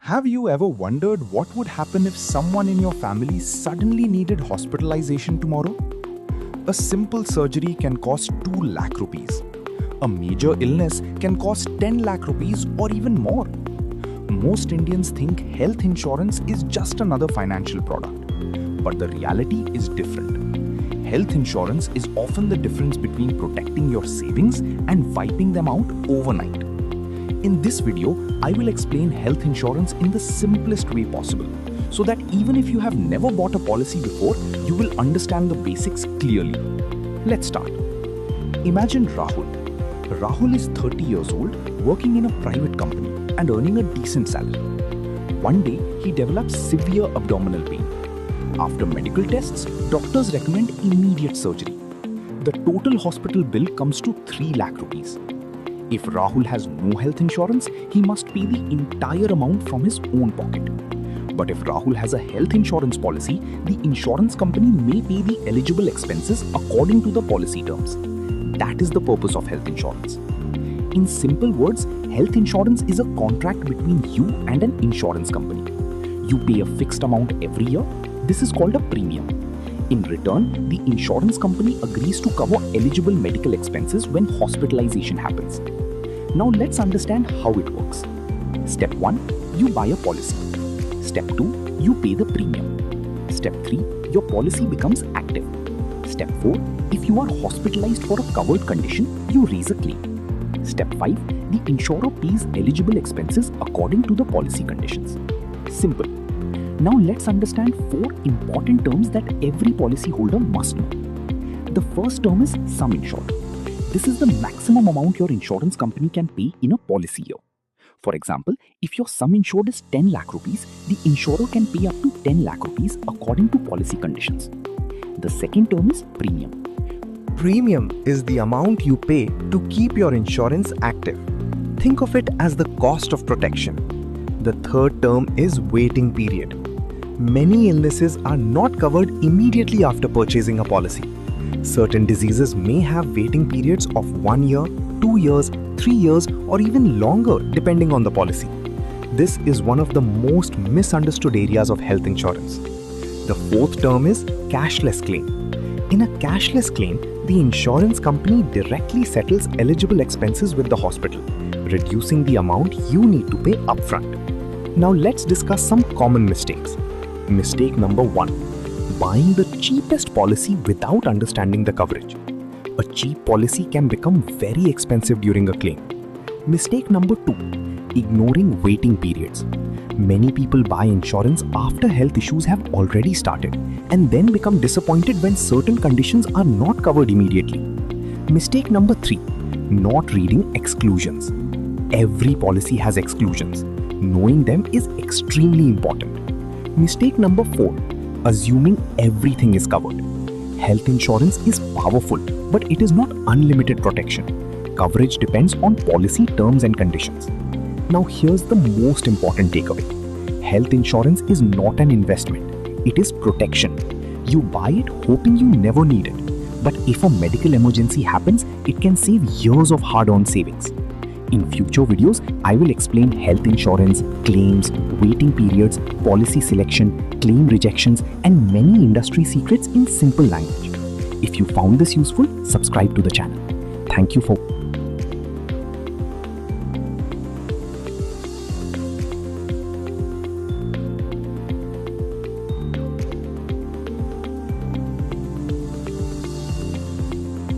Have you ever wondered what would happen if someone in your family suddenly needed hospitalization tomorrow? A simple surgery can cost 2 lakh rupees. A major illness can cost 10 lakh rupees or even more. Most Indians think health insurance is just another financial product. But the reality is different. Health insurance is often the difference between protecting your savings and wiping them out overnight. In this video, I will explain health insurance in the simplest way possible, so that even if you have never bought a policy before, you will understand the basics clearly. Let's start. Imagine Rahul. Rahul is 30 years old, working in a private company and earning a decent salary. One day, he develops severe abdominal pain. After medical tests, doctors recommend immediate surgery. The total hospital bill comes to 3 lakh rupees. If Rahul has no health insurance, he must pay the entire amount from his own pocket. But if Rahul has a health insurance policy, the insurance company may pay the eligible expenses according to the policy terms. That is the purpose of health insurance. In simple words, health insurance is a contract between you and an insurance company. You pay a fixed amount every year. This is called a premium. In return, the insurance company agrees to cover eligible medical expenses when hospitalization happens. Now let's understand how it works. Step 1. You buy a policy. Step 2. You pay the premium. Step 3. Your policy becomes active. Step 4. If you are hospitalized for a covered condition, you raise a claim. Step 5. The insurer pays eligible expenses according to the policy conditions. Simple. Now let's understand 4 important terms that every policyholder must know. The first term is sum insured. This is the maximum amount your insurance company can pay in a policy year. For example, if your sum insured is 10 lakh rupees, the insurer can pay up to 10 lakh rupees according to policy conditions. The second term is premium. Premium is the amount you pay to keep your insurance active. Think of it as the cost of protection. The third term is waiting period. Many illnesses are not covered immediately after purchasing a policy. Certain diseases may have waiting periods of 1 year, 2 years, 3 years, or even longer depending on the policy. This is one of the most misunderstood areas of health insurance. The fourth term is cashless claim. In a cashless claim, the insurance company directly settles eligible expenses with the hospital, reducing the amount you need to pay upfront. Now let's discuss some common mistakes. Mistake number 1. Buying the cheapest policy without understanding the coverage. A cheap policy can become very expensive during a claim. Mistake number 2. Ignoring waiting periods. Many people buy insurance after health issues have already started and then become disappointed when certain conditions are not covered immediately. Mistake number 3. Not reading exclusions. Every policy has exclusions. Knowing them is extremely important. Mistake number 4. Assuming everything is covered. Health insurance is powerful, but it is not unlimited protection. Coverage depends on policy terms and conditions. Now here's the most important takeaway. Health insurance is not an investment. It is protection. You buy it hoping you never need it. But if a medical emergency happens, it can save years of hard-earned savings. In future videos, I will explain health insurance, claims, waiting periods, policy selection, claim rejections, and many industry secrets in simple language. If you found this useful, subscribe to the channel. Thank you for